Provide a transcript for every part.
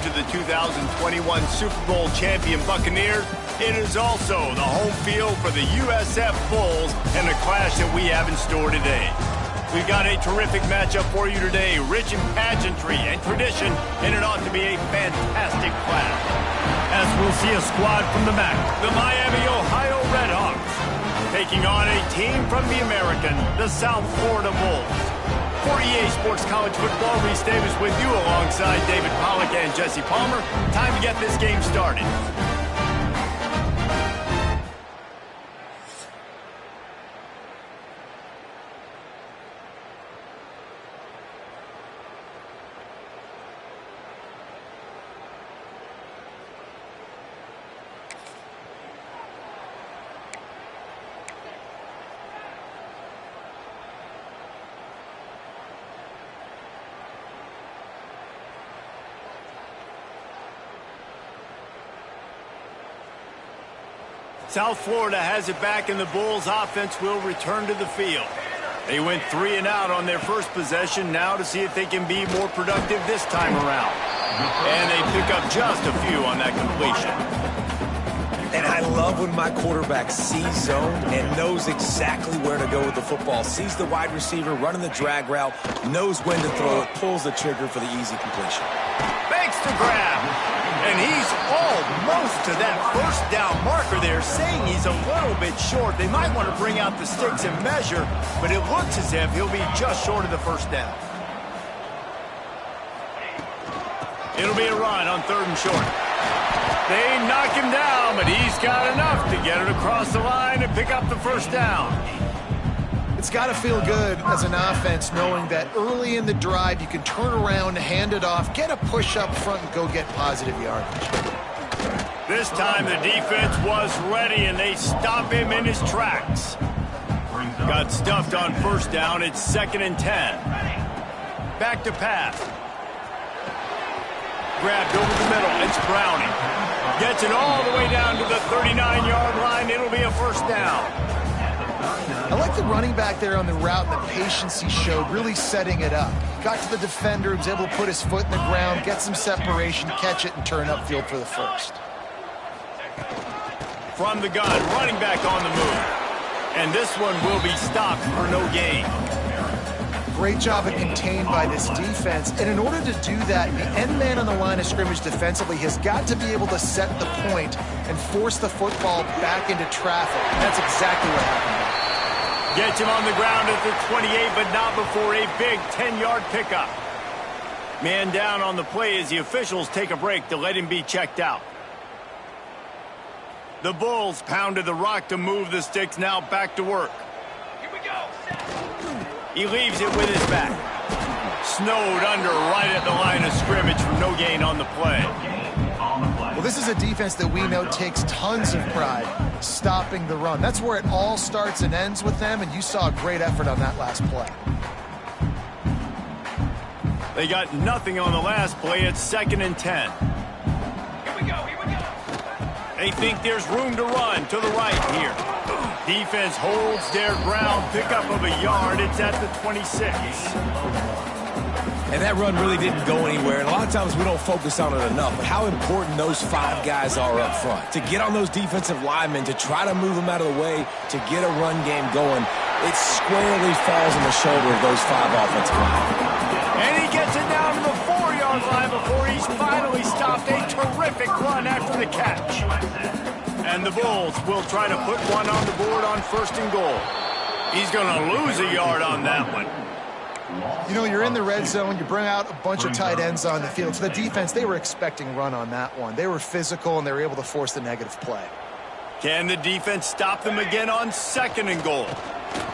to the 2021 Super Bowl champion Buccaneers, it is also the home field for the USF Bulls and the clash that we have in store today. We've got a terrific matchup for you today, rich in pageantry and tradition, and it ought to be a fantastic clash. As we'll see a squad from the MAC, the Miami, Ohio Redhawks, taking on a team from the American, the South Florida Bulls. For EA Sports College Football, Reese Davis with you alongside David Pollack and Jesse Palmer. Time to get this game started. South Florida has it back, and the Bulls offense will return to the field. They went 3 and out on their first possession, now to see if they can be more productive this time around. And they pick up just a few on that completion. And I love when my quarterback sees zone and knows exactly where to go with the football. Sees the wide receiver running the drag route, knows when to throw it, pulls the trigger for the easy completion. Makes the grab. And he's almost to that first down marker there, saying he's a little bit short. They might want to bring out the sticks and measure, but it looks as if he'll be just short of the first down. It'll be a run on 3rd and short. They knock him down, but he's got enough to get it across the line and pick up the first down. It's got to feel good as an offense knowing that early in the drive you can turn around, hand it off, get a push up front, and go get positive yardage. This time the defense was ready, and they stop him in his tracks. Got stuffed on first down. It's 2nd and 10. Back to pass. Grabbed over the middle. It's Browning. Gets it all the way down to the 39-yard line. It'll be a first down. I like the running back there on the route and the patience he showed, really setting it up. Got to the defender, was able to put his foot in the ground, get some separation, catch it, and turn upfield for the first. From the gun, running back on the move. And this one will be stopped for no gain. Great job of contained by this defense. And in order to do that, the end man on the line of scrimmage defensively has got to be able to set the point and force the football back into traffic. And that's exactly what happened. Gets him on the ground at the 28, but not before a big 10-yard pickup. Man down on the play as the officials take a break to let him be checked out. The Bulls pounded the rock to move the sticks, now back to work. Here we go. He leaves it with his back. Snowed under right at the line of scrimmage for no gain on the play. Well, this is a defense that we know takes tons of pride stopping the run. That's where it all starts and ends with them, and you saw a great effort on that last play. They got nothing on the last play. It's 2nd and 10. Here we go. They think there's room to run to the right here. Defense holds their ground, pickup of a yard. It's at the 26. And that run really didn't go anywhere. And a lot of times we don't focus on it enough, but how important those 5 guys are up front. To get on those defensive linemen, to try to move them out of the way, to get a run game going, it squarely falls on the shoulder of those 5 offensive linemen. And he gets it down to the 4-yard line before he's finally stopped. A terrific run after the catch. And the Bulls will try to put one on the board on 1st and goal. He's going to lose a yard on that one. You know, you're in the red zone, you bring out a bunch of tight ends on the field. So the defense, they were expecting run on that one. They were physical, and they were able to force the negative play. Can the defense stop them again on 2nd and goal?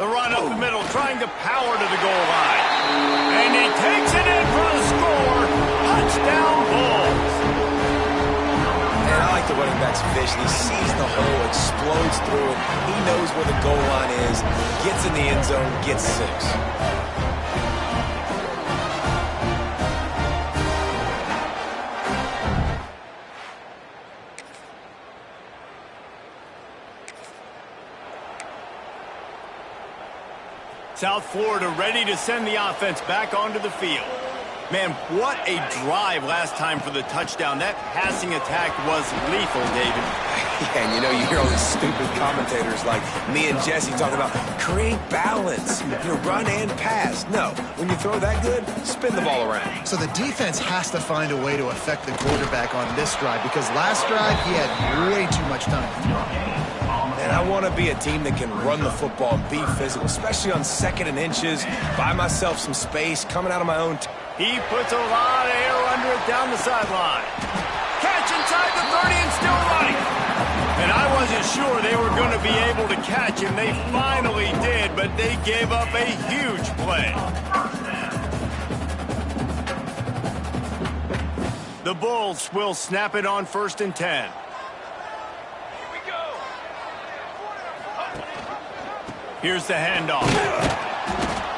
The run up the middle, trying to power to the goal line. And he takes it in for the score. Touchdown, Bulls. And I like the running back's vision. He sees the hole, explodes through it. He knows where the goal line is, gets in the end zone, gets 6. South Florida ready to send the offense back onto the field. Man, what a drive last time for the touchdown. That passing attack was lethal, David. Yeah, and you know, you hear all these stupid commentators like me and Jesse talking about create balance, run and pass. No, when you throw that good, spin the ball around. So the defense has to find a way to affect the quarterback on this drive, because last drive he had way too much time to throw. And I want to be a team that can run the football and be physical, especially on 2nd and inches, buy myself some space, coming out of my own. He puts a lot of air under it down the sideline. Catch inside the 30 and still running. And I wasn't sure they were going to be able to catch him. They finally did, but they gave up a huge play. The Bulls will snap it on 1st and 10. Here's the handoff.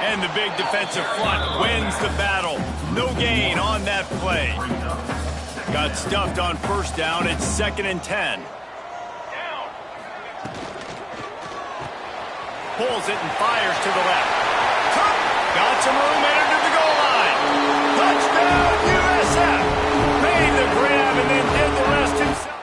And the big defensive front wins the battle. No gain on that play. Got stuffed on 1st down. It's 2nd and 10. Pulls it and fires to the left. Got some room headed to the goal line. Touchdown, USF. Made the grab and then did the rest himself.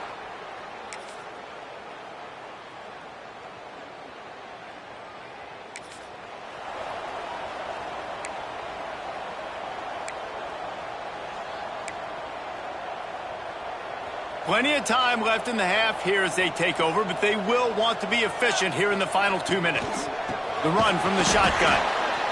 Plenty of time left in the half here as they take over, but they will want to be efficient here in the final 2 minutes. The run from the shotgun.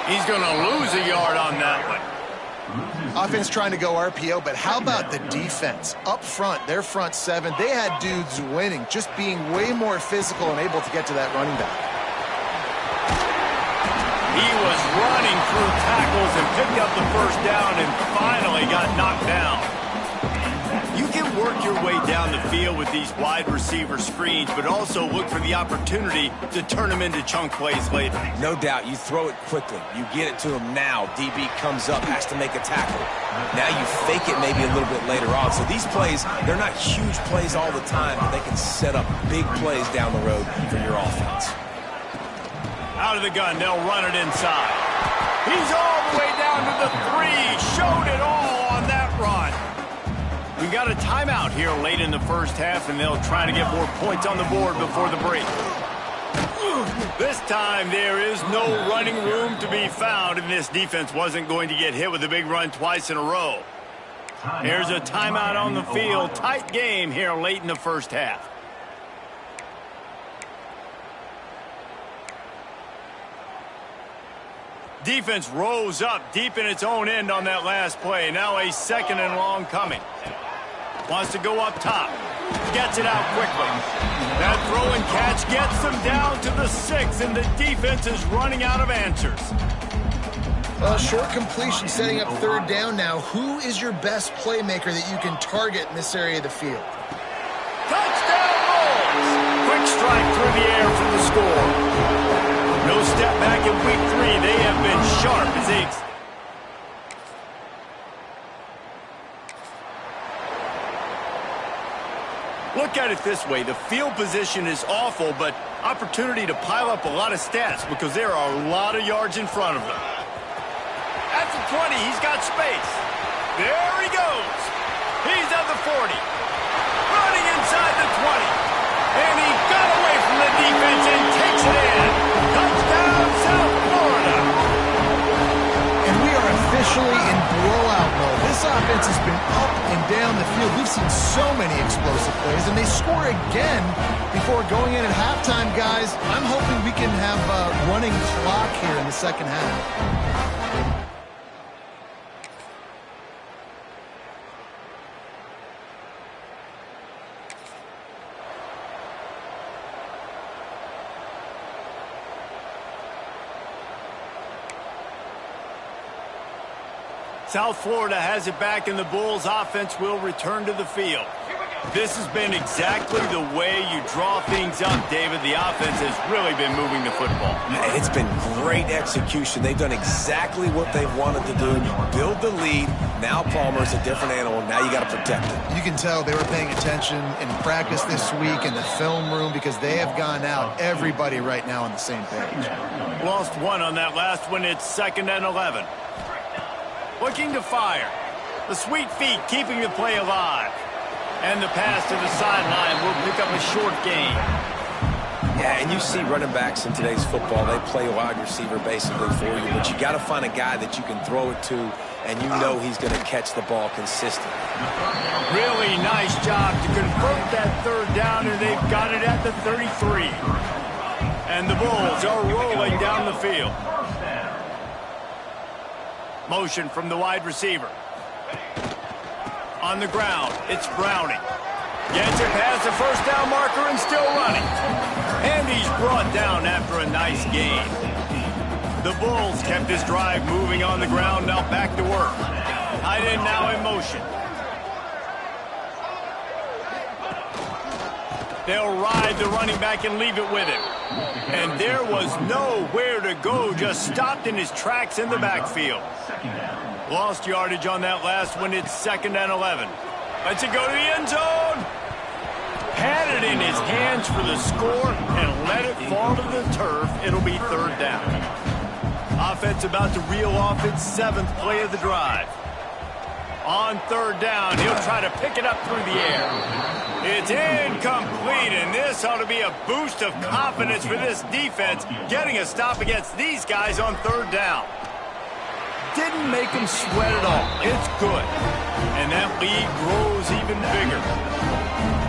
He's going to lose a yard on that one. Offense trying to go RPO, but how about the defense? Up front, their front 7, they had dudes winning, just being way more physical and able to get to that running back. He was running through tackles and picked up the 1st down and finally got knocked down. You can work your way down the field with these wide receiver screens, but also look for the opportunity to turn them into chunk plays later. No doubt, you throw it quickly. You get it to him now. DB comes up, has to make a tackle. Now you fake it maybe a little bit later on. So these plays, they're not huge plays all the time, but they can set up big plays down the road for your offense. Out of the gun, they'll run it inside. He's all the way down to the 3. Showed it all on that run. We got a timeout here late in the 1st half, and they'll try to get more points on the board before the break. This time, there is no running room to be found, and this defense wasn't going to get hit with a big run twice in a row. Here's a timeout on the field. Tight game here late in the 1st half. Defense rose up deep in its own end on that last play. Now a 2nd and long coming. Wants to go up top. Gets it out quickly. That throw and catch gets them down to the 6, and the defense is running out of answers. Well, short completion setting up 3rd down now. Who is your best playmaker that you can target in this area of the field? Touchdown Bulls! Quick strike through the air for the score. No step back in week 3. They have been sharp as they... Look at it this way. The field position is awful, but opportunity to pile up a lot of stats because there are a lot of yards in front of them. At the 20, he's got space. There he goes. He's at the 40. Running inside the 20. And he got away from the defense and takes it in. Touchdown, South Florida. And we are officially in blowout mode. This offense has been up and down the field. We've seen so many explosive plays, and they score again before going in at halftime, guys. I'm hoping we can have a running clock here in the 2nd half. South Florida has it back, and the Bulls offense will return to the field. This has been exactly the way you draw things up, David. The offense has really been moving the football. It's been great execution. They've done exactly what they wanted to do. Build the lead. Now Palmer's a different animal. Now you got to protect him. You can tell they were paying attention in practice this week in the film room because they have gone out. Everybody right now on the same page. Lost one on that last one. It's 2nd and 11. Looking to fire. The sweet feet keeping the play alive. And the pass to the sideline will pick up a short gain. Yeah, and you see running backs in today's football, they play wide receiver basically for you, but you got to find a guy that you can throw it to, and you know he's going to catch the ball consistently. Really nice job to convert that third down, and they've got it at the 33. And the Bulls are rolling down the field. Motion from the wide receiver. On the ground, it's Browning. Gets it past the first down marker and still running. And he's brought down after a nice gain. The Bulls kept this drive moving on the ground, now back to work. Tight end now in motion. They'll ride the running back and leave it with him. And there was nowhere to go, just stopped in his tracks in the backfield. Lost yardage on that last one. It's 2nd and 11. Lets it go to the end zone. Had it in his hands for the score and let it fall to the turf. It'll be 3rd down. Offense about to reel off its 7th play of the drive. On 3rd down, he'll try to pick it up through the air. It's incomplete, and this ought to be a boost of confidence for this defense, getting a stop against these guys on 3rd down. Didn't make him sweat at all. It's good. And that lead grows even bigger.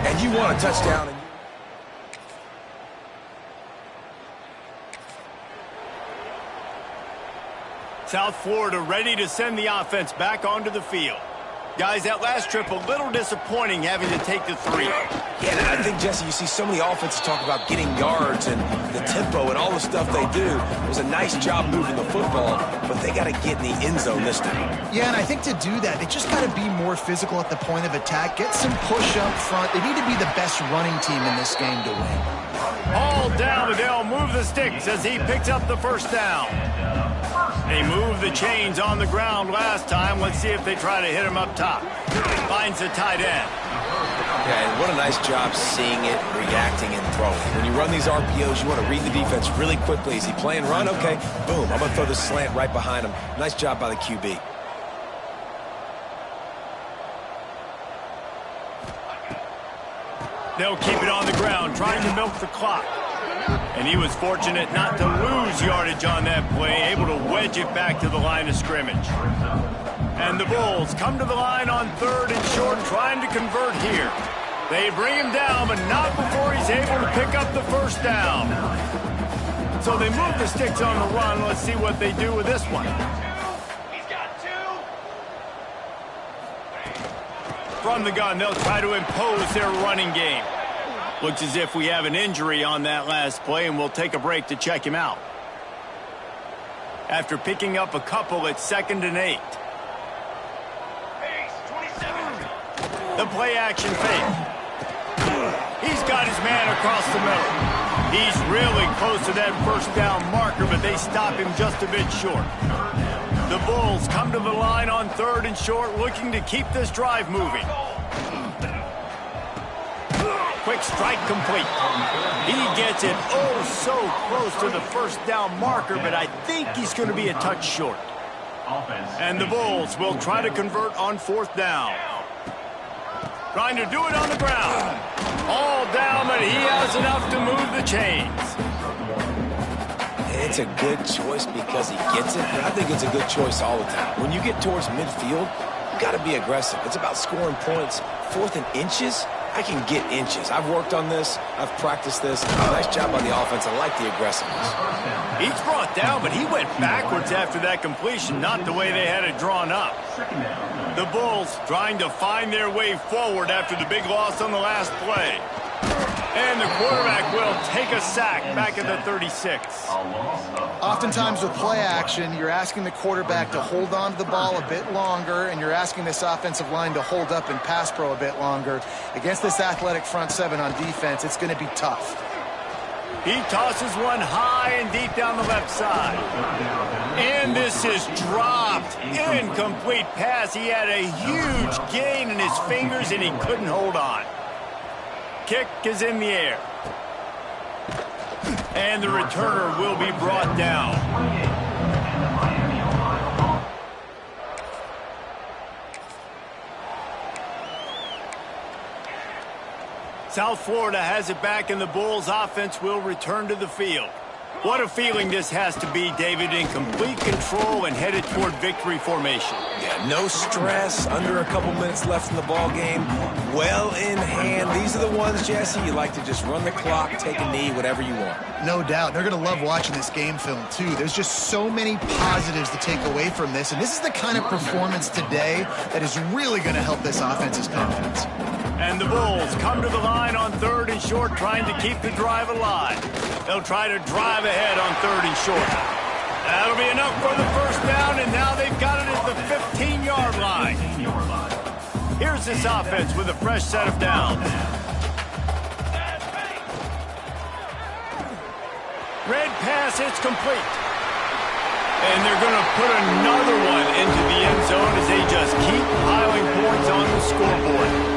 And you want a touchdown. South Florida ready to send the offense back onto the field. Guys, that last trip a little disappointing having to take the 3. Yeah, and I think, Jesse, you see so many offenses talk about getting yards and the tempo and all the stuff they do. It was a nice job moving the football, but they got to get in the end zone this time. Yeah, and I think to do that, they just got to be more physical at the point of attack, get some push up front. They need to be the best running team in this game to win. All down, but they'll move the sticks as he picks up the 1st down. They moved the chains on the ground last time. Let's see if they try to hit him up top. Finds the tight end. Yeah, and what a nice job seeing it, reacting, and throwing. When you run these RPOs, you want to read the defense really quickly. Is he playing run? Okay, boom. I'm going to throw the slant right behind him. Nice job by the QB. They'll keep it on the ground, trying to milk the clock. And he was fortunate not to lose yardage on that play, able to wedge it back to the line of scrimmage. And the Bulls come to the line on 3rd and short, trying to convert here. They bring him down, but not before he's able to pick up the 1st down. So they move the sticks on the run. Let's see what they do with this one. He's got 2. From the gun, they'll try to impose their running game. Looks as if we have an injury on that last play, and we'll take a break to check him out. After picking up a couple, it's 2nd and 8. Pace, 27. The play action fake. He's got his man across the middle. He's really close to that 1st down marker, but they stop him just a bit short. The Bulls come to the line on 3rd and short, looking to keep this drive moving. Quick strike complete. He gets it oh so close to the 1st down marker, but I think he's going to be a touch short. And the Bulls will try to convert on 4th down. Trying to do it on the ground. All down, but he has enough to move the chains. It's a good choice because he gets it, but I think it's a good choice all the time. When you get towards midfield, you got to be aggressive. It's about scoring points. 4th and inches, I can get inches. I've worked on this. I've practiced this. Nice job by the offense. I like the aggressiveness. He's brought down, but he went backwards after that completion, not the way they had it drawn up. The Bulls trying to find their way forward after the big loss on the last play. And the quarterback will take a sack back at the 36. Oftentimes with play action, you're asking the quarterback to hold on to the ball a bit longer, and you're asking this offensive line to hold up in pass pro a bit longer. Against this athletic front 7 on defense, it's going to be tough. He tosses one high and deep down the left side. And this is dropped. Incomplete pass. He had a huge gain in his fingers, and he couldn't hold on. Kick is in the air. And the returner will be brought down. South Florida has it back, and the Bulls offense will return to the field. What a feeling this has to be, David, in complete control and headed toward victory formation. Yeah, no stress, under a couple minutes left in the ball game, well in hand. These are the ones, Jesse, you like to just run the clock, take a knee, whatever you want. No doubt. They're going to love watching this game film, too. There's just so many positives to take away from this, and this is the kind of performance today that is really going to help this offense's confidence. And the Bulls come to the line on 3rd and short, trying to keep the drive alive. They'll try to drive ahead on 3rd and short. That'll be enough for the first down, and now they've got it at the 15-yard line. Here's this offense with a fresh set of downs. Red pass, it's complete. And they're going to put another one into the end zone as they just keep piling points on the scoreboard.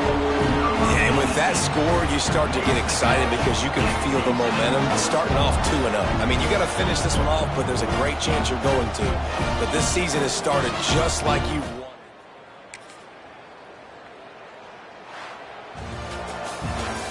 And with that score, you start to get excited because you can feel the momentum starting off 2-0. I mean, you got to finish this one off, but there's a great chance you're going to. But this season has started just like you wanted.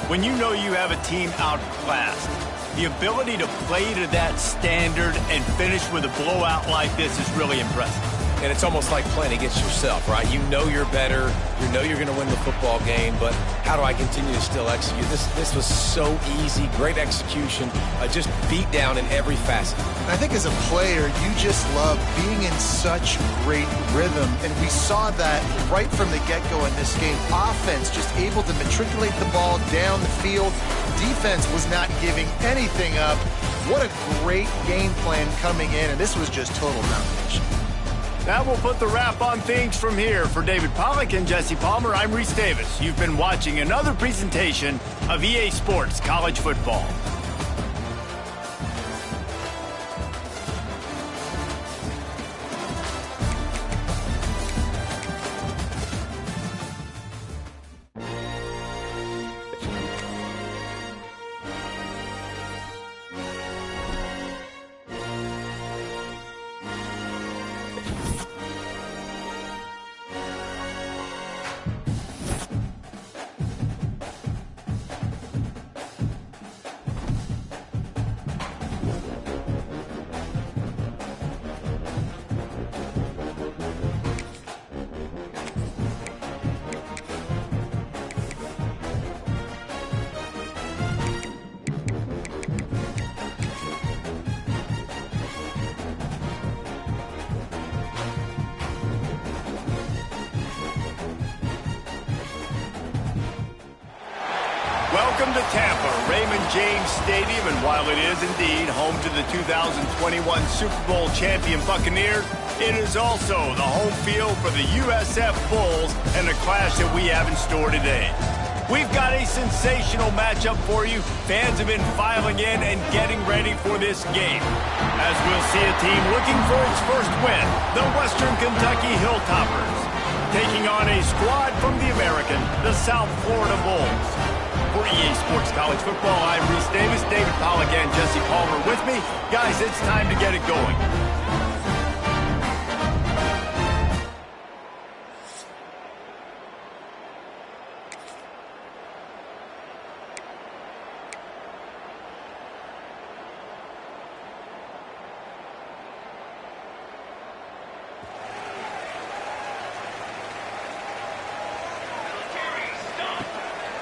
When you know you have a team outclassed, the ability to play to that standard and finish with a blowout like this is really impressive. And it's almost like playing against yourself, right? You know you're better. You know you're going to win the football game, but how do I continue to still execute? This was so easy, great execution, just beat down in every facet. I think as a player, you just love being in such great rhythm, and we saw that right from the get-go in this game. Offense just able to matriculate the ball down the field. Defense was not giving anything up. What a great game plan coming in, and this was just total domination. That will put the wrap on things from here. For David Pollack and Jesse Palmer, I'm Reese Davis. You've been watching another presentation of EA Sports College Football. Welcome to Tampa, Raymond James Stadium, and while it is indeed home to the 2021 Super Bowl champion Buccaneers, it is also the home field for the USF Bulls and the clash that we have in store today. We've got a sensational matchup for you. Fans have been filing in and getting ready for this game, as we'll see a team looking for its first win, the Western Kentucky Hilltoppers, taking on a squad from the American, the South Florida Bulls. For EA Sports College Football, I'm Reese Davis, David Pollack and Jesse Palmer with me. Guys, it's time to get it going.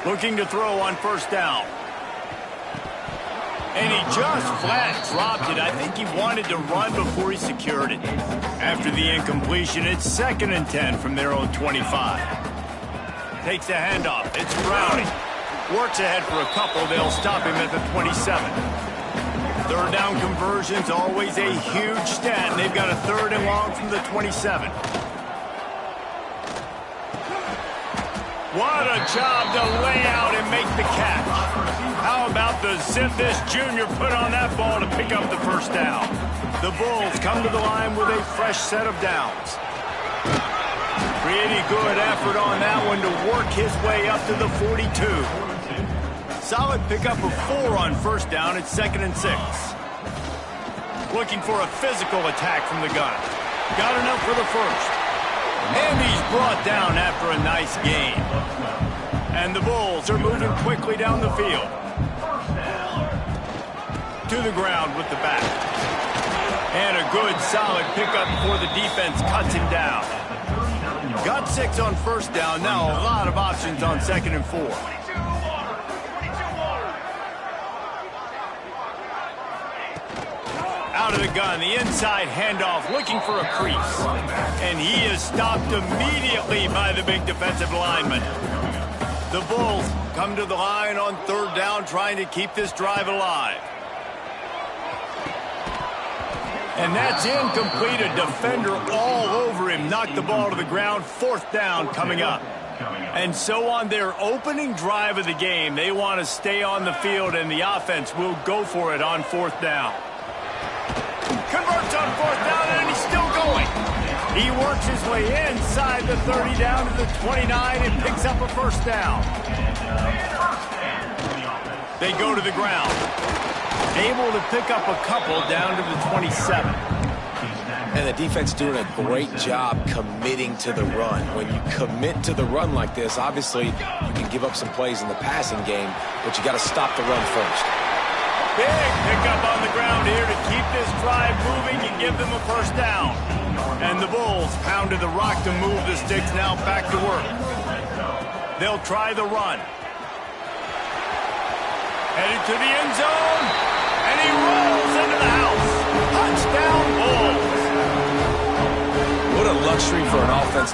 Looking to throw on first down. And he just flat dropped it. I think he wanted to run before he secured it. After the incompletion, it's 2nd and 10 from their own 25. Takes the handoff. It's Browning. Works ahead for a couple. They'll stop him at the 27. 3rd down conversion's always a huge stat, and they've got a 3rd and long from the 27. What a job to lay out and make the catch. How about the zip this junior put on that ball to pick up the first down? The Bulls come to the line with a fresh set of downs. Pretty good effort on that one to work his way up to the 42. Solid pickup of 4 on first down. It's 2nd and 6. Looking for a physical attack from the gun. Got enough for the first. And he's brought down after a nice gain. And the Bulls are moving quickly down the field. To the ground with the back. And a good, solid pickup before the defense cuts him down. Got 6 on first down. Now a lot of options on 2nd and 4. Out of the gun, the inside handoff, looking for a crease. And he is stopped immediately by the big defensive lineman. The Bulls come to the line on 3rd down, trying to keep this drive alive. And that's incomplete. A defender all over him. Knocked the ball to the ground. 4th down coming up. And so on their opening drive of the game, they want to stay on the field, and the offense will go for it on 4th down. Converts on 4th down, and he's still going. He works his way inside the 30 down to the 29 and picks up a 1st down. They go to the ground. Able to pick up a couple down to the 27. And the defense doing a great job committing to the run. When you commit to the run like this, obviously you can give up some plays in the passing game, but you got to stop the run first. Big pickup on the ground here to keep this drive moving and give them a 1st down. And the Bulls pounded the rock to move the sticks, now back to work. They'll try the run. Headed to the end zone, and he rolls into the house. Touchdown, Bulls. What a luxury for an offense.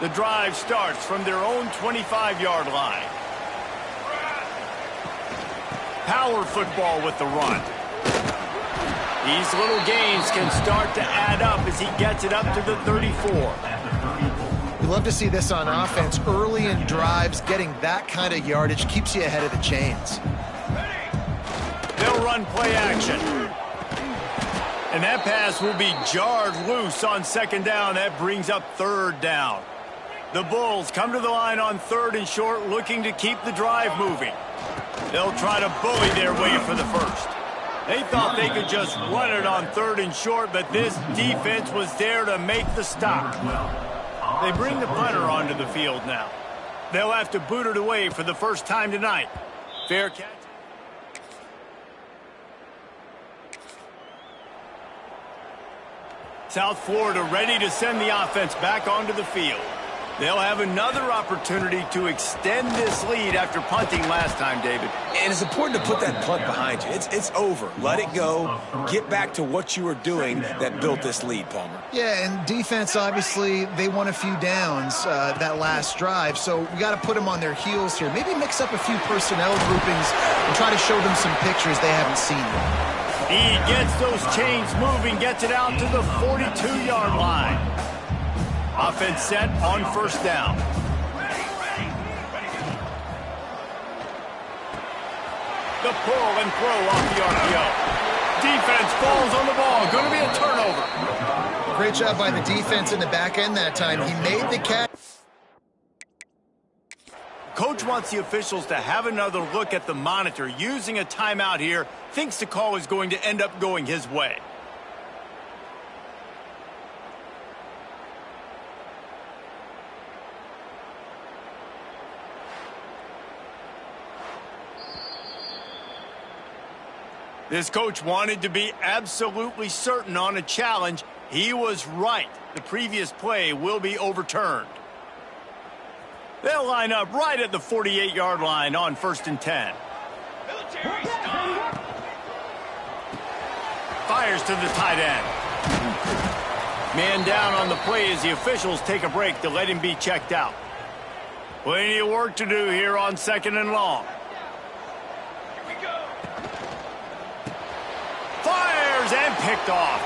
The drive starts from their own 25-yard line. Power football with the run. These little gains can start to add up as he gets it up to the 34. We love to see this on offense. Early in drives, getting that kind of yardage keeps you ahead of the chains. They'll run play action. And that pass will be jarred loose on 2nd down. That brings up 3rd down. The Bulls come to the line on 3rd and short, looking to keep the drive moving. They'll try to bully their way for the 1st. They thought they could just run it on 3rd and short, but this defense was there to make the stop. They bring the punter onto the field now. They'll have to boot it away for the first time tonight. Fair catch. South Florida ready to send the offense back onto the field. They'll have another opportunity to extend this lead after punting last time, David. And it's important to put that punt behind you. It's over. Let it go. Get back to what you were doing that built this lead, Palmer. Yeah, and defense, obviously, they won a few downs that last drive, so we got to put them on their heels here. Maybe mix up a few personnel groupings and try to show them some pictures they haven't seen yet. He gets those chains moving, gets it out to the 42-yard line. Offense set on 1st down. The pull and throw off the RPO. Defense falls on the ball. Going to be a turnover. Great job by the defense in the back end that time. He made the catch. Coach wants the officials to have another look at the monitor. Using a timeout here, thinks the call is going to end up going his way. This coach wanted to be absolutely certain on a challenge. He was right. The previous play will be overturned. They'll line up right at the 48-yard line on 1st and 10. Military stop. Fires to the tight end. Man down on the play as the officials take a break to let him be checked out. Plenty of work to do here on 2nd and long. Here we go. Fires and picked off.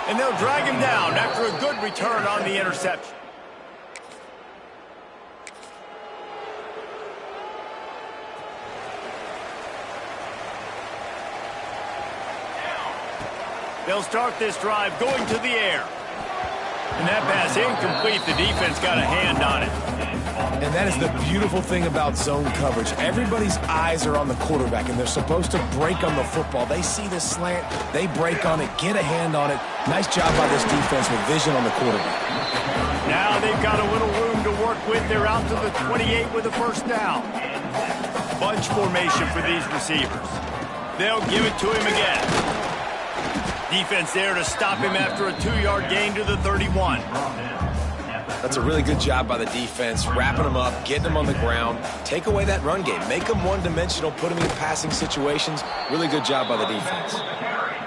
And they'll drag him down after a good return on the interception. They'll start this drive going to the air. And that pass incomplete. The defense got a hand on it. And that is the beautiful thing about zone coverage. Everybody's eyes are on the quarterback, and they're supposed to break on the football. They see the slant, they break on it, get a hand on it. Nice job by this defense with vision on the quarterback. Now they've got a little room to work with. They're out to the 28 with a first down. Bunch formation for these receivers. They'll give it to him again. Defense there to stop him after a 2-yard gain to the 31. That's a really good job by the defense, wrapping them up, getting them on the ground. Take away that run game. Make them one-dimensional, put them in passing situations. Really good job by the defense.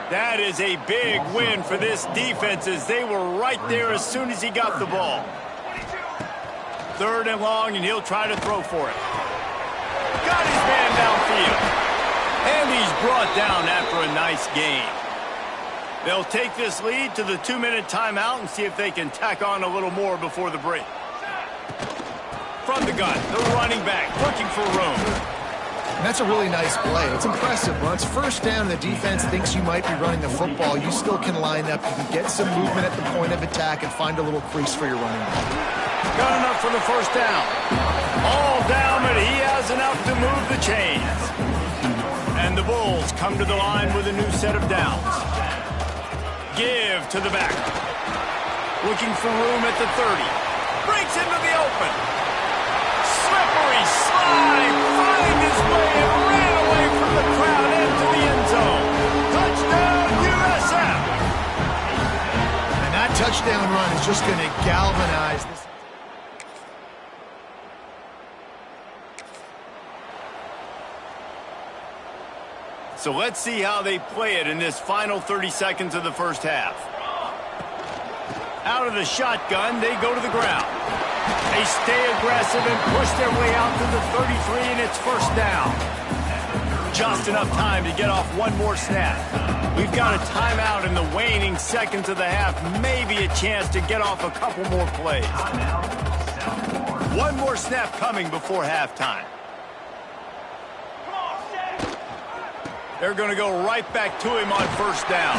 That is a big win for this defense as they were right there as soon as he got the ball. 3rd and long, and he'll try to throw for it. Got his man downfield. And he's brought down after a nice gain. They'll take this lead to the 2-minute timeout and see if they can tack on a little more before the break. From the gun, the running back looking for room. And that's a really nice play. It's impressive. When it's first down and the defense thinks you might be running the football, you still can line up. You can get some movement at the point of attack and find a little crease for your running back. Got enough for the first down. All down, but he has enough to move the chains. And the Bulls come to the line with a new set of downs. Give to the back. Looking for room at the 30. Breaks into the open. Slippery slide. Find his way and ran away from the crowd into the end zone. Touchdown, USF. And that touchdown run is just going to galvanize this. So let's see how they play it in this final 30 seconds of the first half. Out of the shotgun, they go to the ground. They stay aggressive and push their way out to the 33, and it's first down. Just enough time to get off one more snap. We've got a timeout in the waning seconds of the half. Maybe a chance to get off a couple more plays. One more snap coming before halftime. They're going to go right back to him on first down.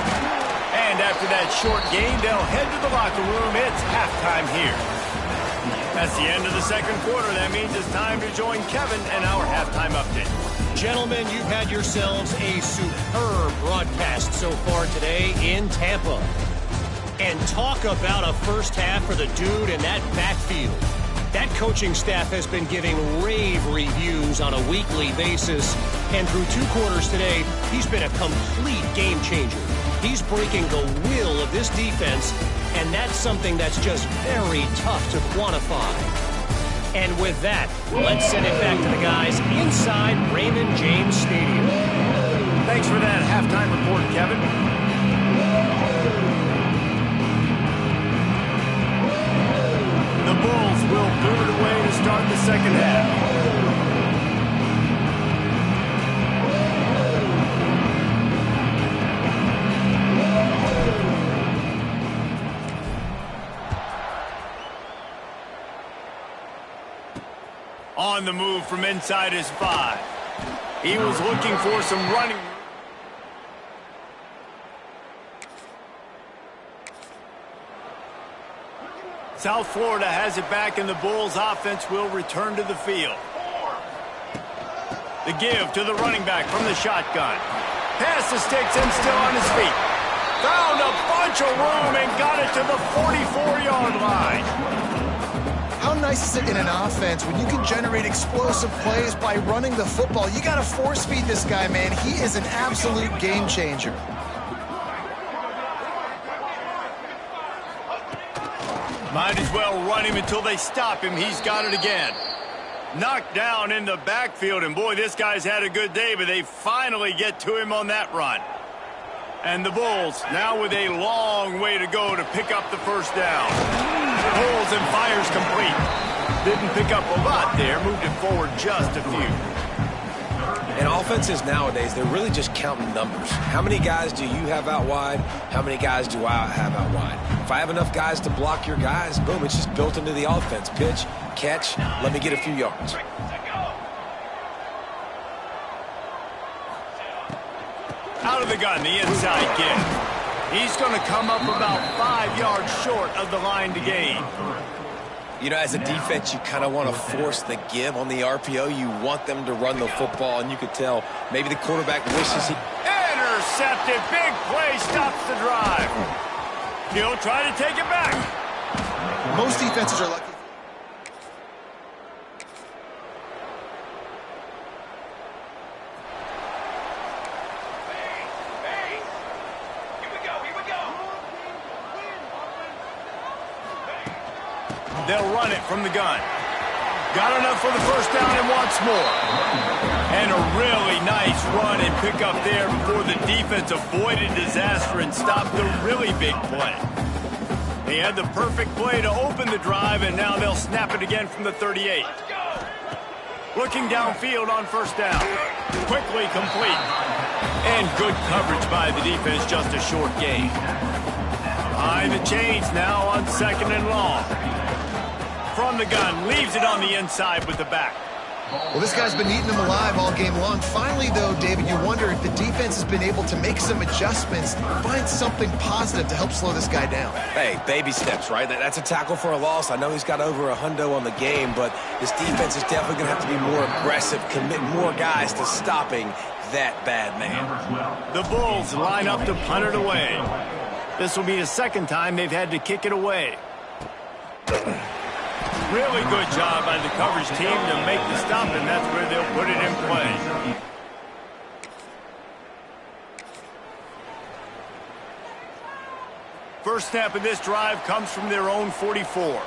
And after that short gain, they'll head to the locker room. It's halftime here. That's the end of the second quarter. That means it's time to join Kevin and our halftime update. Gentlemen, you've had yourselves a superb broadcast so far today in Tampa. And talk about a first half for the dude in that backfield. That coaching staff has been giving rave reviews on a weekly basis. And through 2 quarters today, he's been a complete game changer. He's breaking the will of this defense, and that's something that's just very tough to quantify. And with that, let's send it back to the guys inside Raymond James Stadium. Thanks for that halftime report, Kevin. The Bulls will boot it away to start the second half. On the move from inside his 5. He was looking for some running. South Florida has it back, and the Bulls offense will return to the field. The give to the running back from the shotgun. Pass the sticks and still on his feet. Found a bunch of room and got it to the 44-yard line. How nice is it in an offense when you can generate explosive plays by running the football? You got to force feed this guy, man. He is an absolute game changer. Might as well run him until they stop him. He's got it again. Knocked down in the backfield, and boy, this guy's had a good day, but they finally get to him on that run. And the Bulls now with a long way to go to pick up the first down. Pulls and fires complete. Didn't pick up a lot there, moved it forward just a few. And offenses nowadays, they're really just counting numbers. How many guys do you have out wide? How many guys do I have out wide? If I have enough guys to block your guys, boom, it's just built into the offense. Pitch, catch, let me get a few yards. Out of the gun, the inside give. He's going to come up about 5 yards short of the line to gain. You know, as a defense, you kind of want to force the give on the RPO. You want them to run the football, and you could tell maybe the quarterback wishes he... Intercepted. Big play stops the drive. He'll try to take it back. Most defenses are lucky. They'll run it from the gun. Got enough for the first down and wants more. And a really nice run and pick up there before the defense avoided disaster and stopped the really big play. They had the perfect play to open the drive, and now they'll snap it again from the 38. Looking downfield on first down. Quickly complete. And good coverage by the defense, just a short gain. Behind the chains now on 2nd and long. From the gun, leaves it on the inside with the back. Well, this guy's been eating them alive all game long. Finally, though, David, you wonder if the defense has been able to make some adjustments, find something positive to help slow this guy down. Hey, baby steps, right? That's a tackle for a loss. I know he's got over $100 on the game, but this defense is definitely going to have to be more aggressive, commit more guys to stopping that bad man. The Bulls line up to punt it away. This will be the second time they've had to kick it away. Really good job by the coverage team to make the stop, and that's where they'll put it in play. First snap of this drive comes from their own 44.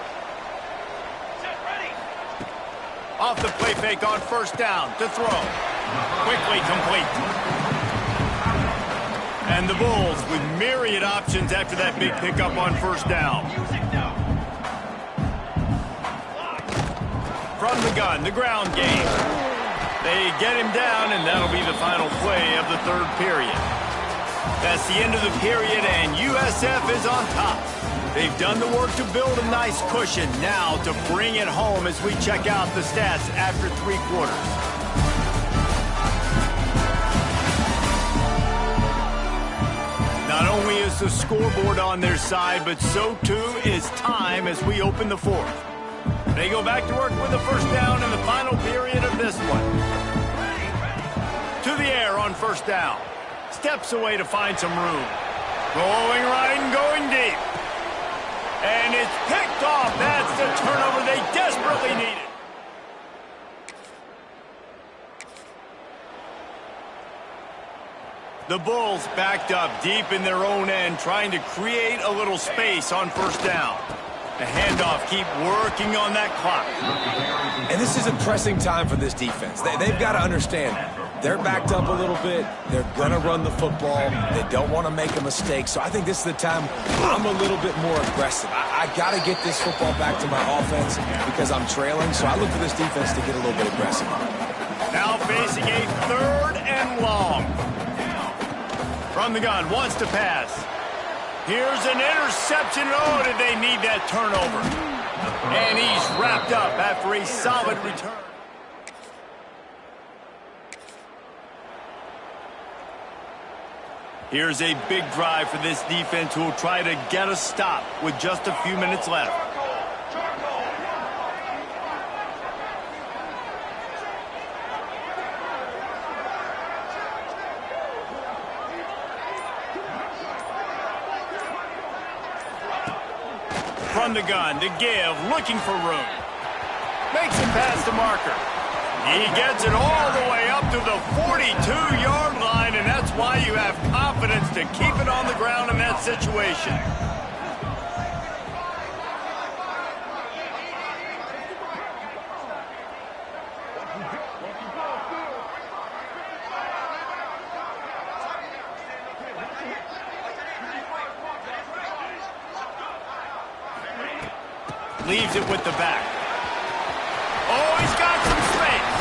Off the play fake on first down to throw. Quickly complete. And the Bulls with myriad options after that big pickup on first down. From the gun, the ground game. They get him down, and that'll be the final play of the third period. That's the end of the period, and USF is on top. They've done the work to build a nice cushion. Now to bring it home as we check out the stats after 3 quarters. Not only is the scoreboard on their side, but so too is time as we open the fourth. They go back to work with the first down in the final period of this one. To the air on first down. Steps away to find some room. Going right and going deep. And it's picked off. That's the turnover they desperately needed. The Bulls backed up deep in their own end, trying to create a little space on first down. The handoff, keep working on that clock. And this is a pressing time for this defense. They've got to understand, they're backed up a little bit. They're going to run the football. They don't want to make a mistake. So I think this is the time I'm a little bit more aggressive. I got to get this football back to my offense because I'm trailing. So I look for this defense to get a little bit aggressive. Now facing a 3rd and long. From the gun, wants to pass. Here's an interception. Oh, did they need that turnover? And he's wrapped up after a solid return. Here's a big drive for this defense who will try to get a stop with just a few minutes left. From the gun to give, looking for room. Makes it past the marker. He gets it all the way up to the 42-yard line, and that's why you have confidence to keep it on the ground in that situation. Leaves it with the back. Oh, he's got some space.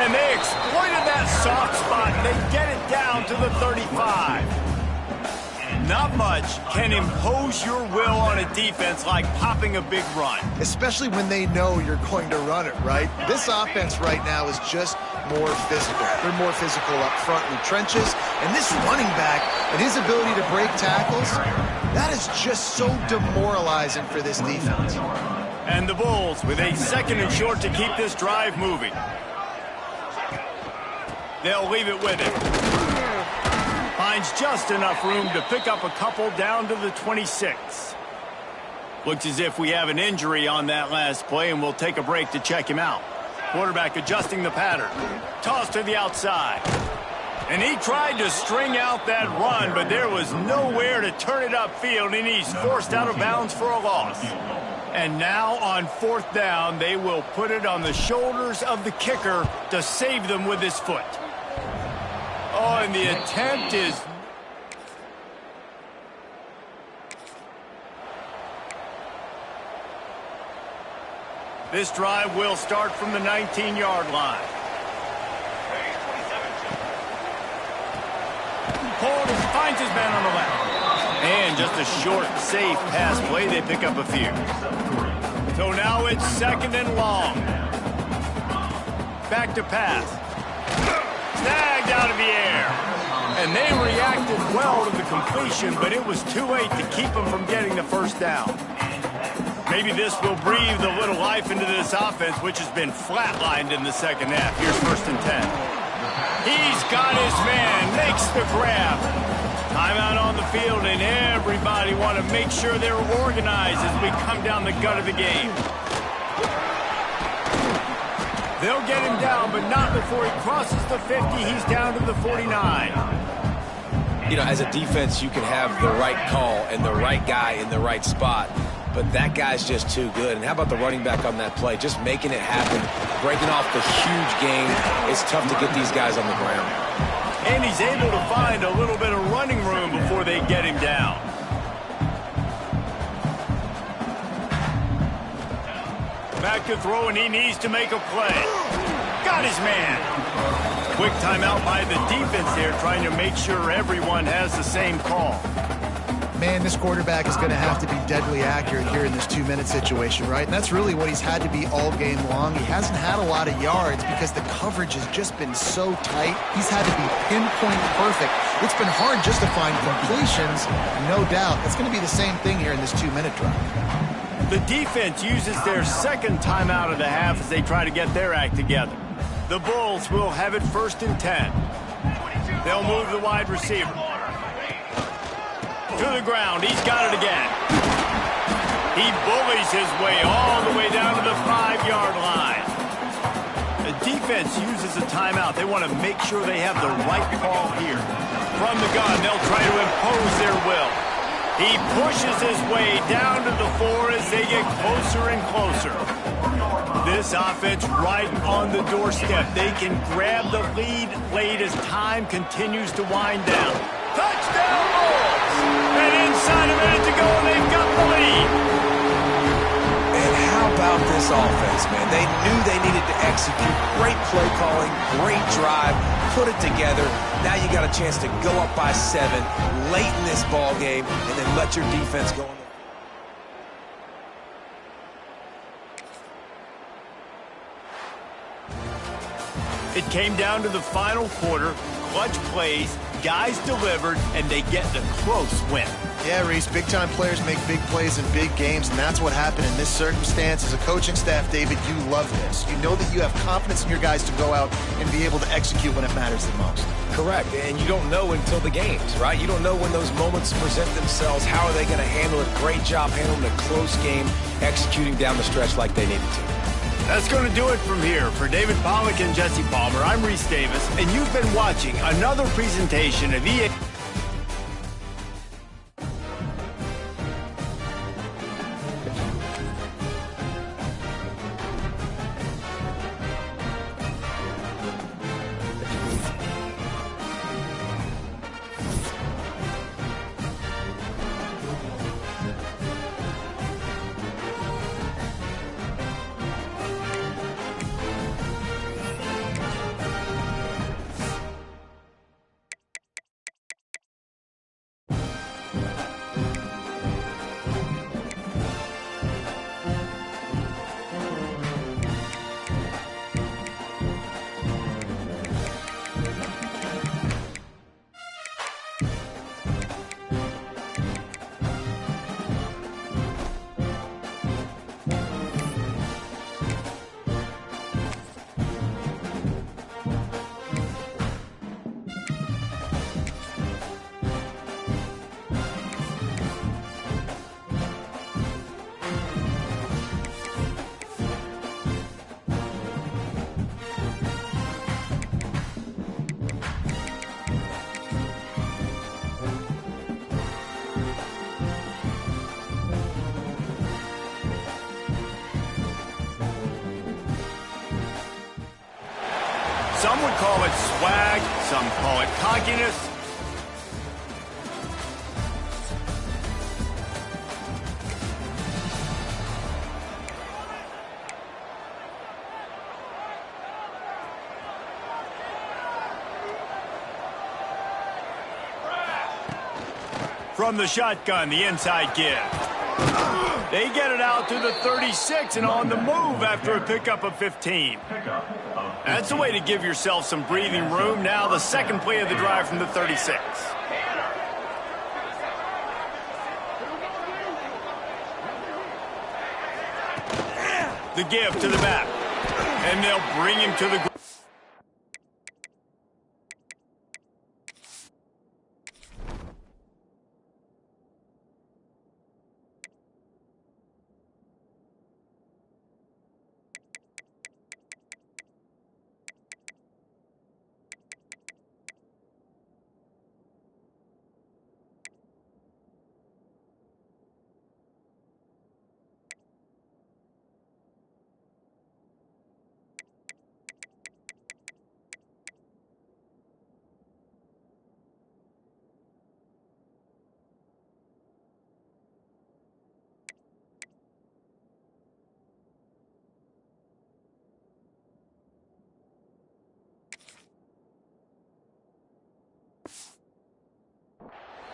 And they exploited that soft spot, and they get it down to the 35. Not much can impose your will on a defense like popping a big run. Especially when they know you're going to run it, right? This offense right now is just more physical. They're more physical up front in the trenches. And this running back and his ability to break tackles, that is just so demoralizing for this defense. And the Bulls with a 2nd and short to keep this drive moving. They'll leave it with him. Finds just enough room to pick up a couple down to the 26. Looks as if we have an injury on that last play, and we'll take a break to check him out. Quarterback adjusting the pattern. Toss to the outside. And he tried to string out that run, but there was nowhere to turn it upfield, and he's forced out of bounds for a loss. And now on 4th down, they will put it on the shoulders of the kicker to save them with his foot. Oh, and the attempt is... This drive will start from the 19-yard line. Hold finds his man on the left. And just a short, safe pass play. They pick up a few. So now it's 2nd and long. Back to pass. Snagged out of the air. And they reacted well to the completion, but it was too late to keep them from getting the 1st down. Maybe this will breathe a little life into this offense, which has been flatlined in the 2nd half. Here's 1st and 10. He's got his man, makes the grab. Timeout on the field, and everybody want to make sure they're organized as we come down the gut of the game. They'll get him down, but not before he crosses the 50. He's down to the 49. You know, as a defense, you can have the right call and the right guy in the right spot, but that guy's just too good. And how about the running back on that play? Just making it happen, breaking off the huge gain. It's tough to get these guys on the ground. And he's able to find a little bit of running room before they get him down. Back to throw, and he needs to make a play. Got his man. Quick timeout by the defense there, trying to make sure everyone has the same call. Man, this quarterback is going to have to be deadly accurate here in this 2-minute situation, right? And that's really what he's had to be all game long. He hasn't had a lot of yards because the coverage has just been so tight. He's had to be pinpoint perfect. It's been hard just to find completions, no doubt. That's going to be the same thing here in this 2-minute drive. The defense uses their 2nd timeout of the half as they try to get their act together. The Bulls will have it 1st and 10. They'll move the wide receiver. To the ground. He's got it again. He bullies his way all the way down to the 5-yard line. The defense uses a timeout. They want to make sure they have the right call here. From the gun, they'll try to impose their will. He pushes his way down to the 4 as they get closer and closer. This offense right on the doorstep. They can grab the lead late as time continues to wind down. Touchdown Bulls! And inside a minute to go, they've got the lead. And how about this offense, man? They knew they needed to execute. Great play calling, great drive, put it together. Now you got a chance to go up by 7 late in this ball game and then let your defense go on. It came down to the final quarter. Clutch plays, guys delivered, and they get the close win. Yeah, Reese, big-time players make big plays in big games, and that's what happened in this circumstance. As a coaching staff, David, you love this. You know that you have confidence in your guys to go out and be able to execute when it matters the most. Correct, and you don't know until the games, right? You don't know when those moments present themselves. How are they going to handle it? Great job handling a close game, executing down the stretch like they needed to. That's going to do it from here. For David Pollack and Jesse Palmer, I'm Reese Davis, and you've been watching another presentation of EA. Some would call it swag, some call it cockiness. From the shotgun, the inside give. They get it out to the 36 and on the move after a pickup of 15. That's a way to give yourself some breathing room. Now the second play of the drive from the 36. The give to the back. And they'll bring him to the ground.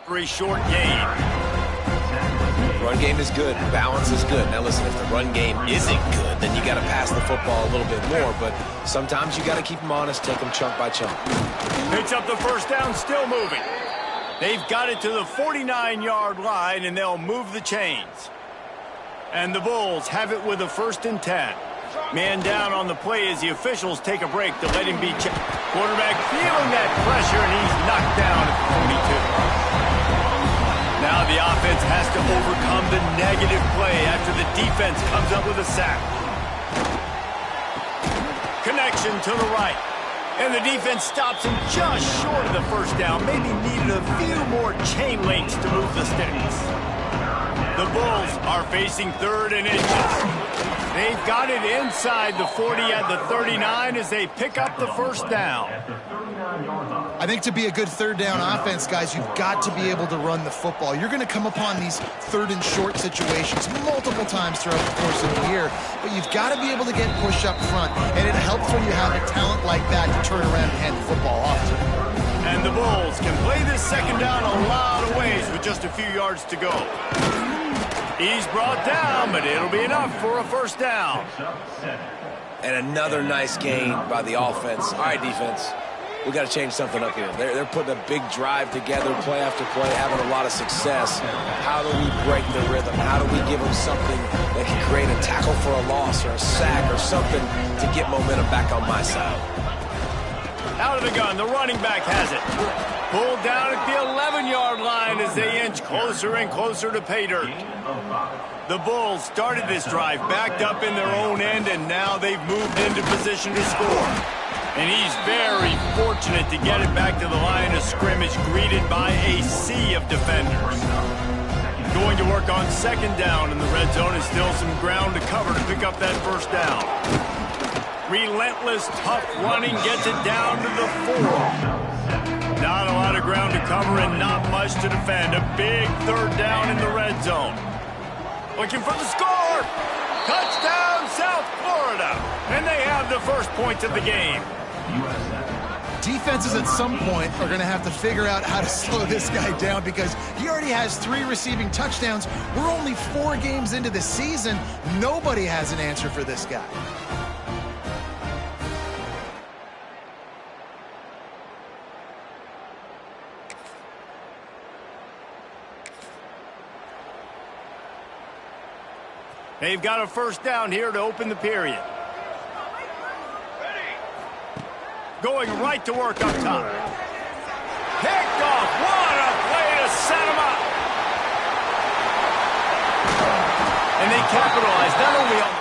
Very short gain. Run game is good. Balance is good. Now listen, if the run game isn't good, then you got to pass the football a little bit more. But sometimes you got to keep them honest, take them chunk by chunk. Picks up the first down, still moving. They've got it to the 49-yard line, and they'll move the chains. And the Bulls have it with a 1st and 10. Man down on the play as the officials take a break to let him be checked. Quarterback feeling that pressure, and he's knocked down at the 42. Now the offense has to overcome the negative play after the defense comes up with a sack. Connection to the right. And the defense stops him just short of the first down. Maybe needed a few more chain links to move the sticks. The Bulls are facing 3rd and inches. They've got it inside the 40 at the 39 as they pick up the first down. I think to be a good 3rd down offense, guys, you've got to be able to run the football. You're going to come upon these 3rd and short situations multiple times throughout the course of the year, but you've got to be able to get push up front, and it helps when you have a talent like that to turn around and hand the football off to. And the Bulls can play this second down a lot of ways with just a few yards to go. He's brought down, but it'll be enough for a first down. And another nice gain by the offense. All right, defense. We got to change something up here. They're putting a big drive together, play after play, having a lot of success. How do we break the rhythm? How do we give them something that can create a tackle for a loss or a sack or something to get momentum back on my side? Out of the gun, the running back has it. Pulled down at the 11-yard line as they inch closer and closer to pay dirt. The Bulls started this drive backed up in their own end, and now they've moved into position to score. And he's very fortunate to get it back to the line of scrimmage, greeted by a sea of defenders. Going to work on second down in the red zone, and still some ground to cover to pick up that first down. Relentless, tough running gets it down to the 4. Not a lot of ground to cover and not much to defend. A big 3rd down in the red zone. Looking for the score. Touchdown, South Florida. And they have the first point of the game. Defenses at some point are going to have to figure out how to slow this guy down because he already has 3 receiving touchdowns. We're only 4 games into the season. Nobody has an answer for this guy. They've got a first down here to open the period. Going right to work up top. Picked off. What a play to set him up. And they capitalize not only on...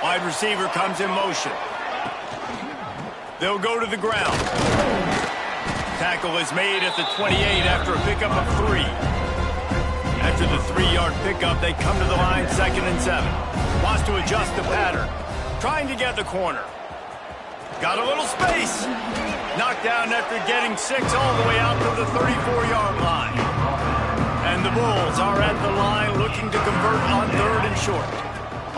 Wide receiver comes in motion. They'll go to the ground. Tackle is made at the 28 after a pickup of 3. At After the 3-yard pickup, they come to the line 2nd and 7. Wants to adjust the pattern. Trying to get the corner. Got a little space. Knocked down after getting 6 all the way out to the 34-yard line. And the Bulls are at the line looking to convert on 3rd and short.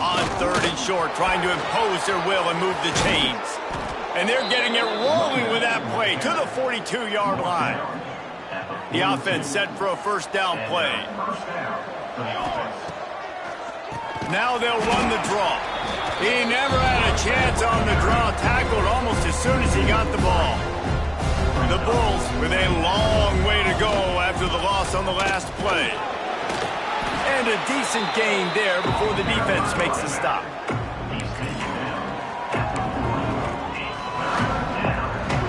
On 3rd and short, trying to impose their will and move the chains. And they're getting it rolling with that play to the 42-yard line. The offense set for a 1st down play. Now they'll run the draw. He never had a chance on the draw, tackled almost as soon as he got the ball. The Bulls with a long way to go after the loss on the last play. And a decent gain there before the defense makes the stop.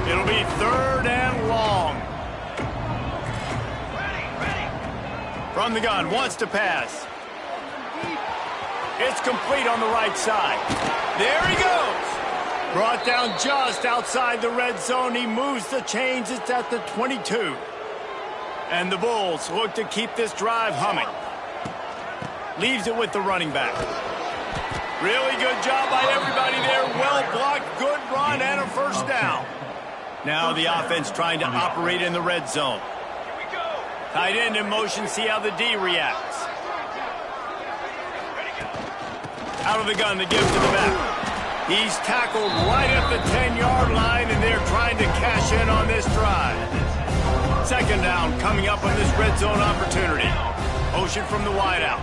It'll be 3rd and long. From the gun, wants to pass. It's complete on the right side. There he goes. Brought down just outside the red zone. He moves the chains. It's at the 22. And the Bulls look to keep this drive humming. Leaves it with the running back. Really good job by everybody there. Well blocked, good run, and a 1st down. Now the offense trying to operate in the red zone. Here we go. Tight end in motion, see how the D reacts. Out of the gun, the give to the back. He's tackled right at the 10-yard line, and they're trying to cash in on this drive. 2nd down coming up on this red zone opportunity. Motion from the wideout.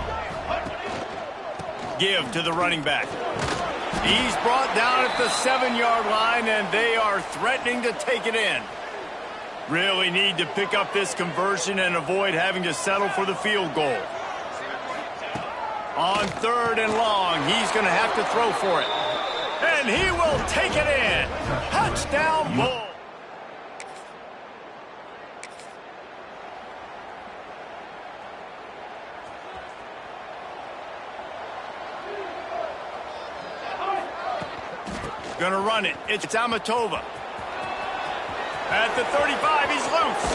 Give to the running back. He's brought down at the 7-yard line, and they are threatening to take it in. Really need to pick up this conversion and avoid having to settle for the field goal. On 3rd and long, he's going to have to throw for it. And he will take it in. Touchdown, Bull. Going to run it. It's Amatova. At the 35, he's loose.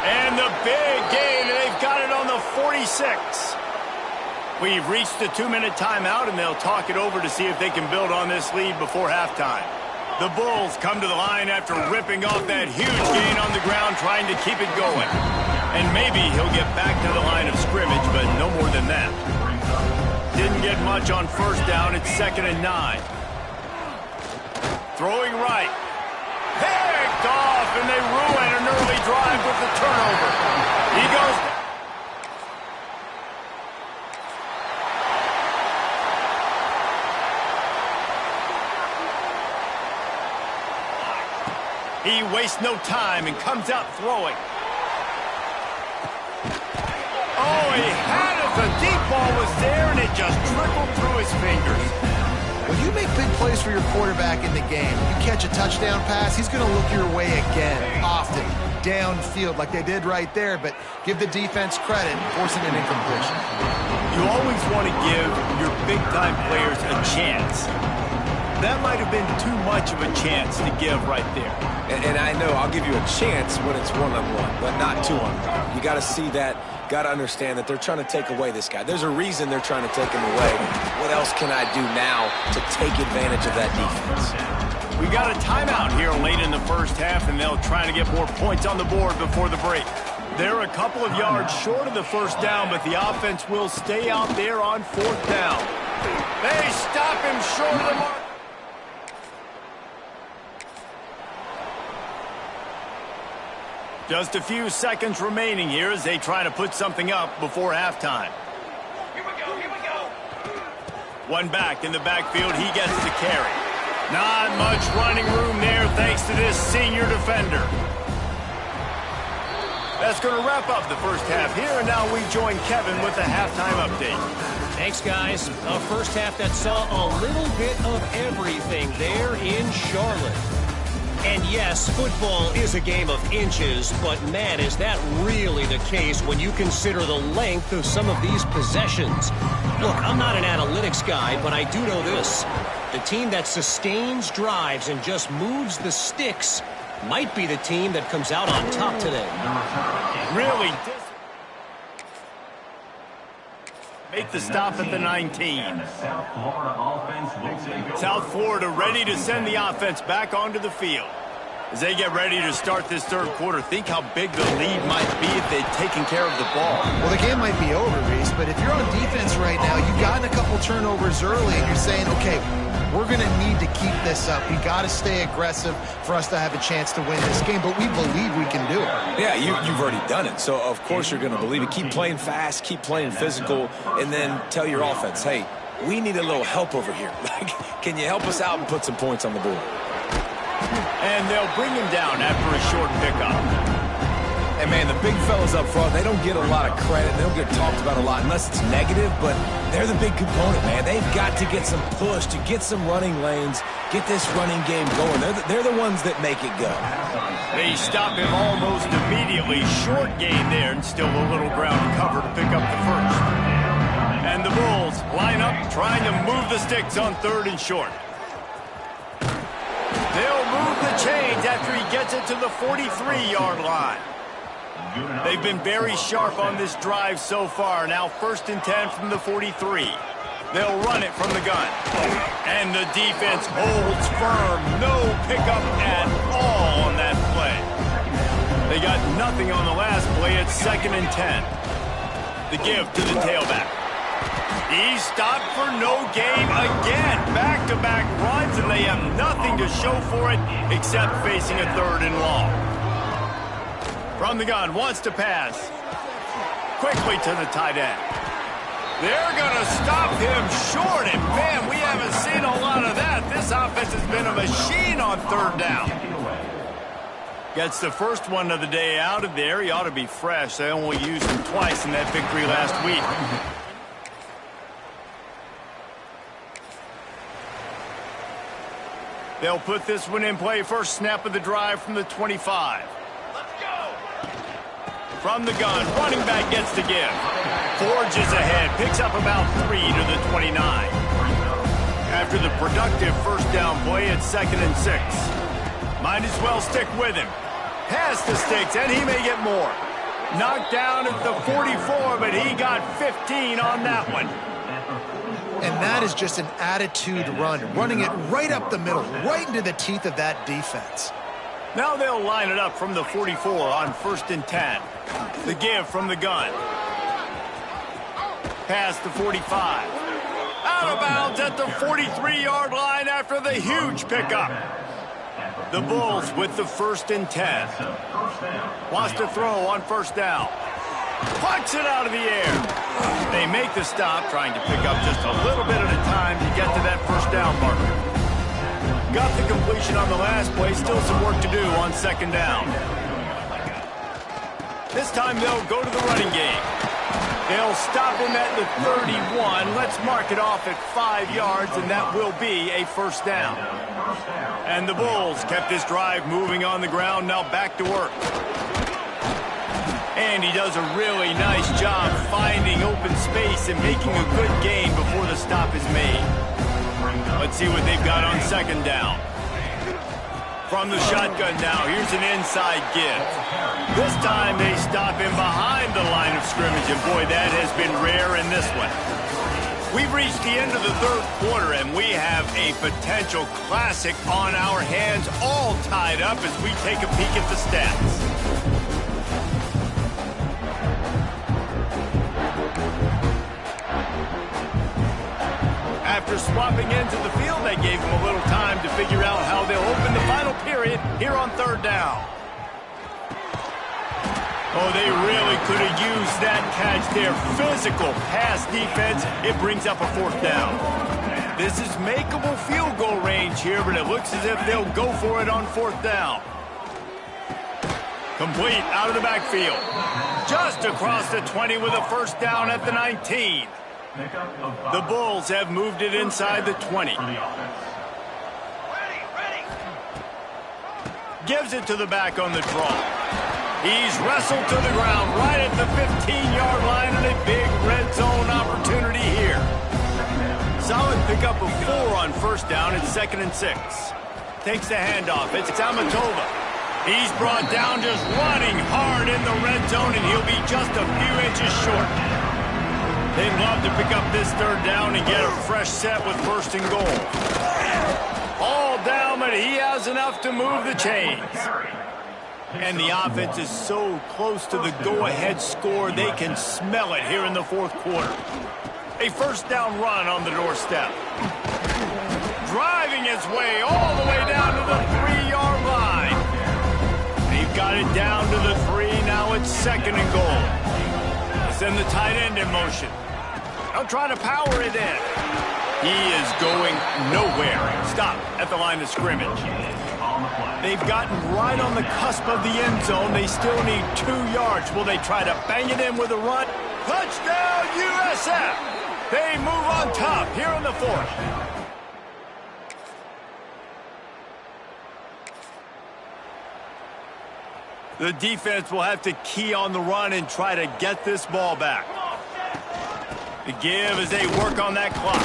And the big gain, they've got it on the 46. We've reached the 2-minute timeout, and they'll talk it over to see if they can build on this lead before halftime. The Bulls come to the line after ripping off that huge gain on the ground, trying to keep it going. And maybe he'll get back to the line of scrimmage, but no more than that. Didn't get much on 1st down. It's 2nd and 9. Throwing right. Picked off, and they ruin an early drive with the turnover. He goes down. He wastes no time and comes out throwing. Oh, he had it. The deep ball was there, and it just trickled through his fingers. When you make big plays for your quarterback in the game, you catch a touchdown pass, he's going to look your way again, often, downfield like they did right there, but give the defense credit, forcing an incompletion. You always want to give your big-time players a chance. That might have been too much of a chance to give right there. And I know I'll give you a chance when it's one-on-one, but not two-on-one. You got to see that, got to understand that they're trying to take away this guy. There's a reason they're trying to take him away. What else can I do now to take advantage of that defense? We got a timeout here late in the 1st half, and they'll try to get more points on the board before the break. They're a couple of yards short of the 1st down, but the offense will stay out there on 4th down. They stop him short of the mark. Just a few seconds remaining here as they try to put something up before halftime. Here we go, here we go. One back in the backfield, he gets the carry. Not much running room there thanks to this senior defender. That's going to wrap up the 1st half here, and now we join Kevin with the halftime update. Thanks, guys. A 1st half that saw a little bit of everything there in Charlotte. And yes, football is a game of inches, but man, is that really the case when you consider the length of some of these possessions. Look, I'm not an analytics guy, but I do know this. The team that sustains drives and just moves the sticks might be the team that comes out on top today. Really, Make the stop at the 19. South Florida ready to send the offense back onto the field. As they get ready to start this third quarter, think how big the lead might be if they'd taken care of the ball. Well, the game might be over, Reese, but if you're on defense right now, you've gotten a couple turnovers early, and you're saying, okay, we're going to need to keep this up. We got to stay aggressive for us to have a chance to win this game, but we believe we can do it. Yeah, you've already done it, so of course you're going to believe it. Keep playing fast, keep playing physical, and then tell your offense, hey, we need a little help over here. Can you help us out and put some points on the board? And they'll bring him down after a short pickup. And, man, the big fellas up front, they don't get a lot of credit. They don't get talked about a lot unless it's negative, but they're the big component, man. They've got to get some push, to get some running lanes, get this running game going. They're the ones that make it go. They stop him almost immediately. Short gain there, and still a little ground to cover to pick up the first. And the Bulls line up, trying to move the sticks on 3rd and short. They'll move the chains after he gets it to the 43-yard line. They've been very sharp on this drive so far. Now 1st and 10 from the 43. They'll run it from the gun. And the defense holds firm. No pickup at all on that play. They got nothing on the last play. It's 2nd and 10. The give to the tailback. He's stopped for no gain again. Back-to-back runs, and they have nothing to show for it except facing a 3rd and long. From the gun, wants to pass. Quickly to the tight end. They're going to stop him short, and man, we haven't seen a lot of that. This offense has been a machine on 3rd down. Gets the first one of the day out of there. He ought to be fresh. They only used him twice in that victory last week. They'll put this one in play. First snap of the drive from the 25. Let's go. From the gun, running back gets the give. Forges ahead, picks up about 3 to the 29. After the productive first down play, it's 2nd and 6. Might as well stick with him. Past the sticks, and he may get more. Knocked down at the 44, but he got 15 on that one. And that is just an attitude run, running it right up the middle, right into the teeth of that defense. Now they'll line it up from the 44 on 1st and 10. The give from the gun. Past the 45. Out of bounds at the 43-yard line after the huge pickup. The Bulls with the 1st and 10. Wants to throw on 1st down. Pucks it out of the air. They make the stop, trying to pick up just a little bit at a time to get to that 1st down marker. Got the completion on the last play, still some work to do on 2nd down. This time they'll go to the running game. They'll stop him at the 31. Let's mark it off at 5 yards, and that will be a 1st down. And the Bulls kept this drive moving on the ground, now back to work. And he does a really nice job finding open space and making a good gain before the stop is made. Let's see what they've got on 2nd down. From the shotgun now, here's an inside give. This time they stop him behind the line of scrimmage, and boy, that has been rare in this one. We've reached the end of the 3rd quarter, and we have a potential classic on our hands, all tied up as we take a peek at the stats. After swapping into the field, they gave him a little time to figure out how they'll open the final period here on 3rd down. Oh, they really could have used that catch there. Physical pass defense. It brings up a 4th down. This is makeable field goal range here, but it looks as if they'll go for it on 4th down. Complete out of the backfield. Just across the 20 with a 1st down at the 19. The Bulls have moved it inside the 20. Gives it to the back on the draw. He's wrestled to the ground right at the 15-yard line, and a big red zone opportunity here. Solid pickup of 4 on 1st down. It's 2nd and 6. Takes the handoff. It's Amatova. He's brought down just running hard in the red zone, and he'll be just a few inches short. They'd love to pick up this third down and get a fresh set with first and goal. All down, but he has enough to move the chains. And the offense is so close to the go-ahead score, they can smell it here in the fourth quarter. A first down run on the doorstep. Driving his way all the way down to the 3-yard line. They've got it down to the 3. Now it's second and goal. Send the tight end in motion. They'll try to power it in. He is going nowhere. Stop at the line of scrimmage. They've gotten right on the cusp of the end zone. They still need 2 yards. Will they try to bang it in with a run? Touchdown, USF! They move on top here in the fourth. The defense will have to key on the run and try to get this ball back. The give as they work on that clock.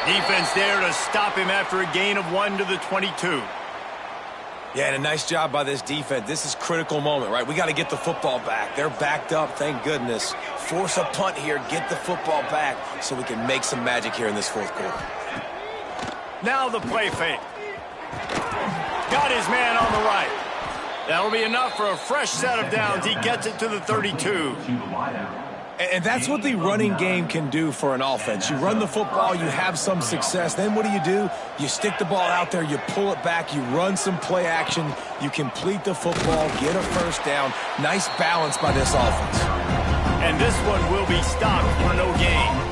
Defense there to stop him after a gain of 1 to the 22. Yeah, and a nice job by this defense. This is a critical moment, right? We got to get the football back. They're backed up, thank goodness. Force a punt here, get the football back so we can make some magic here in this fourth quarter. Now the play fake. Got his man on the right. That'll be enough for a fresh set of downs. He gets it to the 32. And that's what the running game can do for an offense. You run the football, you have some success. Then what do? You stick the ball out there, you pull it back, you run some play action, you complete the football, get a first down. Nice balance by this offense. And this one will be stopped for no gain.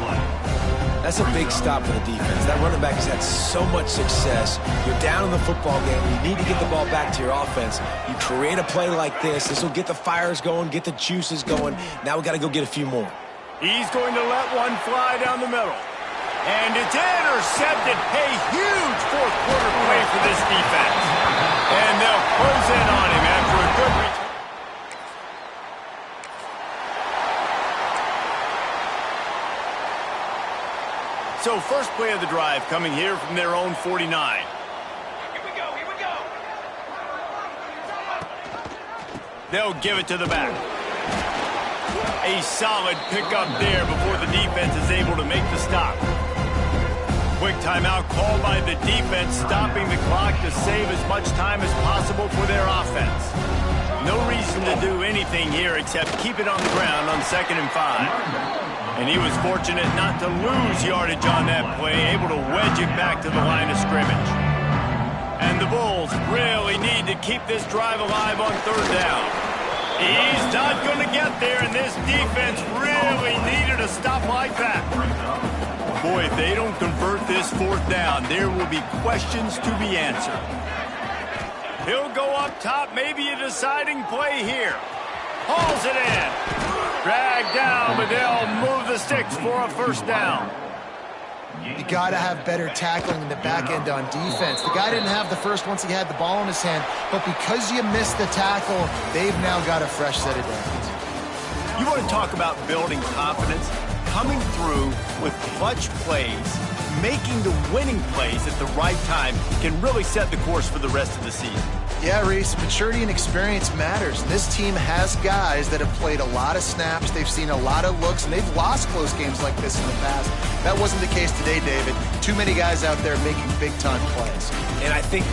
That's a big stop for the defense. That running back has had so much success. You're down in the football game. You need to get the ball back to your offense. You create a play like this. This will get the fires going, get the juices going. Now we got to go get a few more. He's going to let one fly down the middle. And it's intercepted. A huge fourth quarter play for this defense. And they'll close in on him after a good return. So first play of the drive coming here from their own 49. Here we go, here we go. They'll give it to the back. A solid pickup there before the defense is able to make the stop. Quick timeout called by the defense, stopping the clock to save as much time as possible for their offense. No reason to do anything here except keep it on the ground on 2nd and 5. And he was fortunate not to lose yardage on that play, able to wedge it back to the line of scrimmage. And the Bulls really need to keep this drive alive on third down. He's not going to get there, and this defense really needed a stop like that. Boy, if they don't convert this fourth down, there will be questions to be answered. He'll go up top, maybe a deciding play here. Hauls it in. Dragged down, but they'll move the sticks for a first down. You got to have better tackling in the back end on defense. The guy didn't have the first once he had the ball in his hand, but because you missed the tackle, they've now got a fresh set of downs. You want to talk about building confidence? Coming through with clutch plays, making the winning plays at the right time can really set the course for the rest of the season. Yeah, Reese, maturity and experience matters. And this team has guys that have played a lot of snaps. They've seen a lot of looks, and they've lost close games like this in the past. That wasn't the case today, David. Too many guys out there making big-time plays. And I think